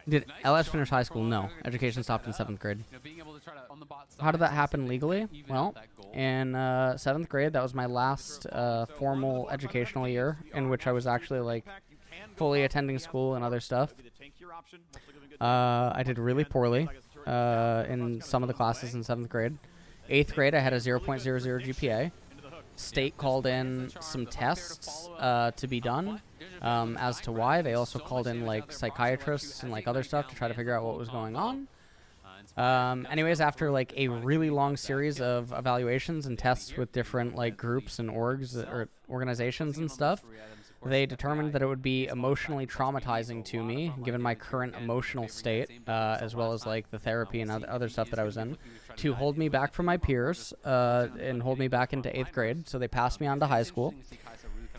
Did LS finish high school? No. Education stopped in 7th grade. How did that happen legally? Well, in 7th grade, that was my last formal educational year in which I was actually, like, fully attending school and other stuff. I did really poorly in some of the classes in 7th grade. 8th grade, I had a 0.00 GPA. State called in some tests to be done as to why. They also called in, like, psychiatrists and, like, other stuff to try to figure out what was going on. Anyways, after, like, a really long series of evaluations and tests with different, like, groups and orgs or organizations and stuff, they determined that it would be emotionally traumatizing to me, given my current emotional state, as well as, like, the therapy and other stuff that I was in, to hold me back from my peers and hold me back into 8th grade. So they passed me on to high school.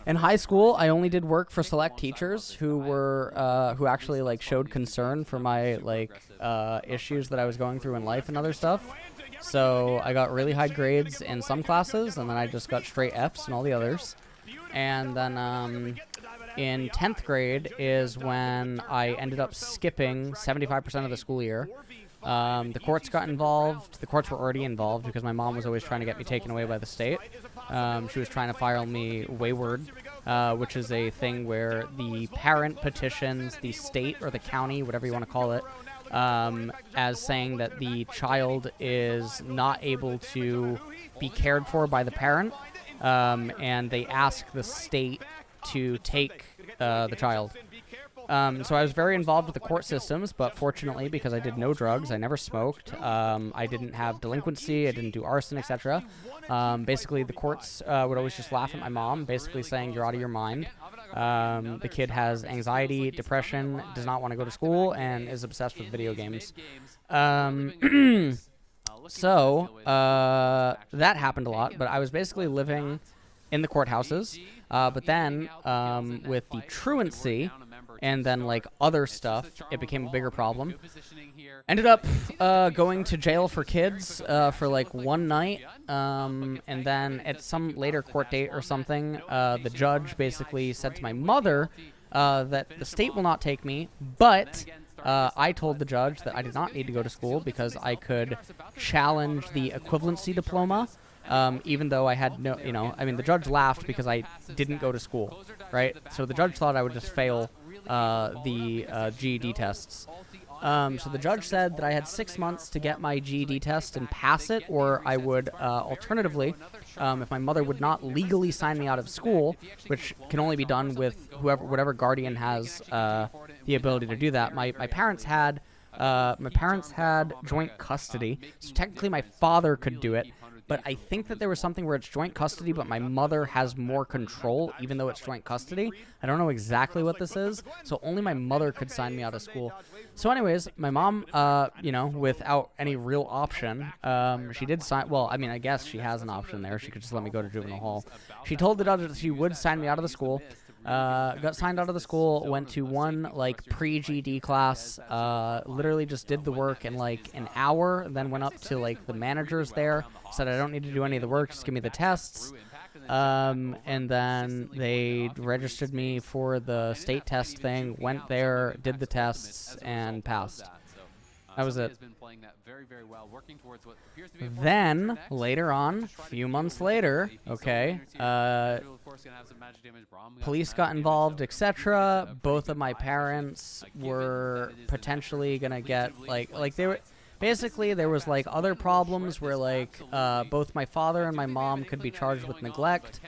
In high school, I only did work for select teachers who were who actually, like, showed concern for my, like, issues that I was going through in life and other stuff. So I got really high grades in some classes, and then I just got straight Fs in all the others. And then in 10th grade is when I ended up skipping 75% of the school year. The courts got involved. The courts were already involved because my mom was always trying to get me taken away by the state. She was trying to file me wayward, which is a thing where the parent petitions the state or the county, whatever you want to call it, as saying that the child is not able to be cared for by the parent. And they ask the state to take the child. So I was very involved with the court systems, but fortunately, because I did no drugs, I never smoked, I didn't have delinquency, I didn't do arson, etc. Basically, the courts would always just laugh at my mom, basically saying, "You're out of your mind. The kid has anxiety, depression, does not want to go to school, and is obsessed with video games." So that happened a lot, but I was basically living in the courthouses. But then with the truancy and then, like, other stuff, it became a bigger problem. Ended up going to jail for kids for, like, one night. And then at some later court date or something, the judge basically said to my mother that the state will not take me, but I told the judge that I did not need to go to school because I could challenge the equivalency diploma, even though I had no, I mean, the judge laughed because I didn't go to school, right? So the judge thought I would just fail the GED tests. So the judge said that I had 6 months to get my GED test and pass it, or I would, alternatively, if my mother would not legally sign me out of school, which can only be done with whatever guardian has the ability to do that. My parents had joint custody, so technically my father could do it. But I think that there was something where it's joint custody, but my mother has more control, even though it's joint custody. I don't know exactly what this is, so only my mother could sign me out of school. So anyways, my mom, without any real option, she did sign, well, I mean, I guess she has an option there. She could just let me go to juvenile hall. She told the judge that she would sign me out of the school. Got signed out of the school, went to one, like, pre-GD class, literally just did the work in, like, an hour, then went up to, like, the managers there, said I don't need to do any of the work, just give me the tests, and then they registered me for the state test thing, went there, did the tests, and passed. That was it. Then, later on, a few months later, okay, police got involved, etc. Both of my parents were potentially gonna get, like they were, basically there was, like, other problems where, like, both my father and my mom could be charged with neglect,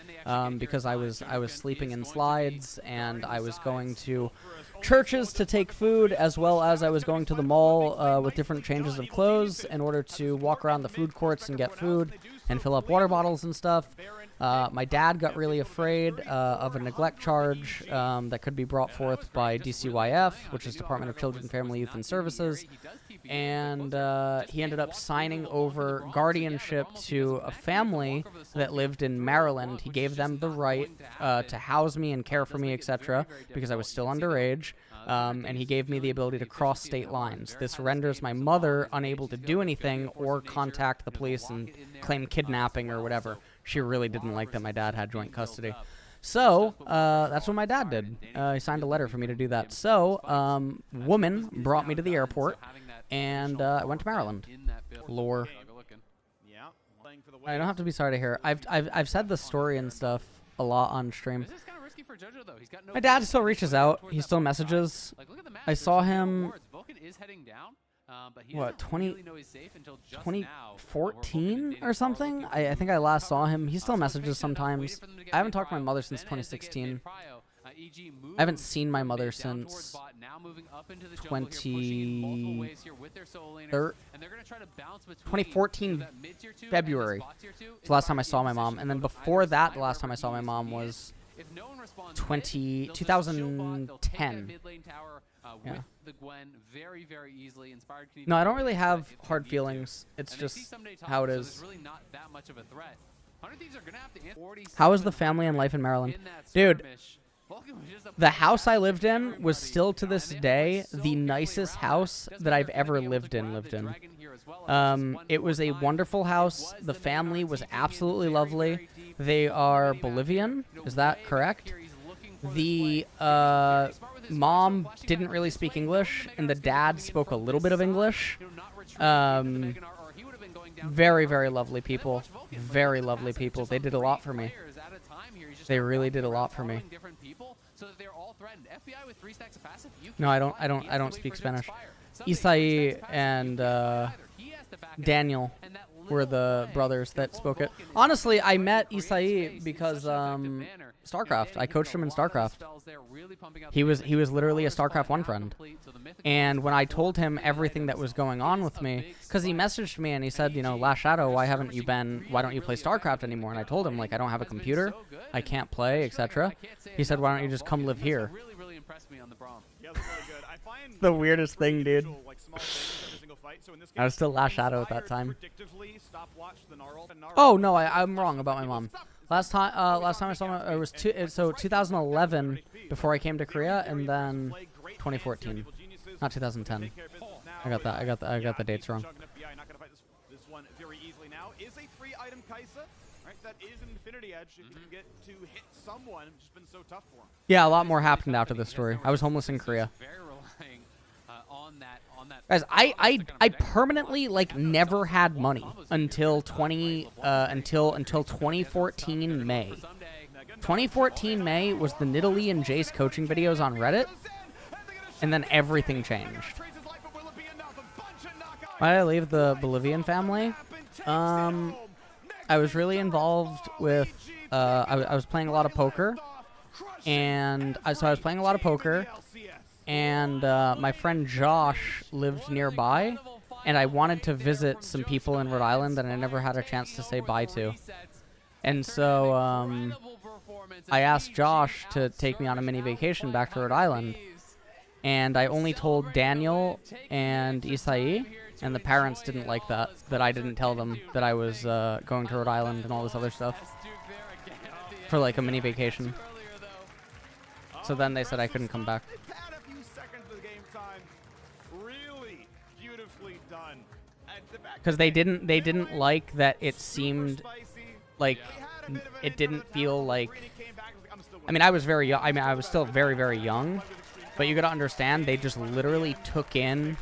because I was sleeping in slides, and I was going to churches to take food, as well as I was going to the mall with different changes of clothes in order to walk around the food courts and get food and fill up water bottles and stuff. My dad got really afraid of a neglect charge that could be brought forth by DCYF, which is Department of Children, Family, Youth, and Services, and he ended up signing over guardianship to a family that lived in Maryland. He gave them the right to house me and care for me, etc., because I was still underage, and he gave me the ability to cross state lines. This renders my mother unable to do anything or contact the police and claim kidnapping or whatever. She really didn't like that my dad had joint custody. So that's what my dad did. He signed a letter for me to do that. So woman brought me to the airport, and I went to Maryland. Lore. I don't have to be sorry to hear. I've said the story and stuff a lot on stream. My dad still reaches out. He still messages. I saw him. What, 2014 or something? I think I last saw him. He still messages sometimes. I haven't talked to my mother since 2016. I haven't seen my mother since 2014 February. It's the last time I saw my mom. And then before that, the last time I saw my mom was 2010. Yeah. No, I don't really have hard feelings. It's just how it is. How is the family and life in Maryland? Dude, the house I lived in was still to this day the nicest house that I've ever lived in. It was a wonderful house. The family was absolutely lovely. They are Bolivian. Is that correct? The mom didn't really speak English, and the dad spoke a little bit of English. Very, very lovely people. Very lovely people. They did a lot for me. They really did a lot for me. No, I don't speak Spanish. Isai and Daniel were the brothers that spoke it. Honestly, I met Isai because StarCraft. I coached him in StarCraft. He was literally a StarCraft 1 friend. And when I told him everything that was going on with me, because he messaged me and he said, you know, Last Shadow, why don't you play StarCraft anymore? And I told him, like, I don't have a computer, I can't play, etc. He said, why don't you just come live here? The weirdest thing, dude. I was still Last Shadow at that time. Oh no, I'm wrong about my mom. Last time I saw my, it was 2011 before I came to Korea, and then 2014, not 2010. I got the dates wrong. Yeah, a lot more happened after this story. I was homeless in Korea. Guys, I permanently never had money until 2014 May. 2014 May was the Nidalee and Jace coaching videos on Reddit, and then everything changed. Why did I leave the Bolivian family? I was really involved with I was playing a lot of poker, and I was playing a lot of poker. And my friend Josh lived nearby, and I wanted to visit some people in Rhode Island that I never had a chance to say bye to. And so I asked Josh to take me on a mini vacation back to Rhode Island. And I only told Daniel and Isai, and the parents didn't like that I didn't tell them that I was going to Rhode Island and all this other stuff for like a mini vacation. So then they said I couldn't come back. Because they didn't like that it seemed like it didn't feel like. I mean, I was very young. I mean, I was still very, very young, but you gotta understand they just literally took in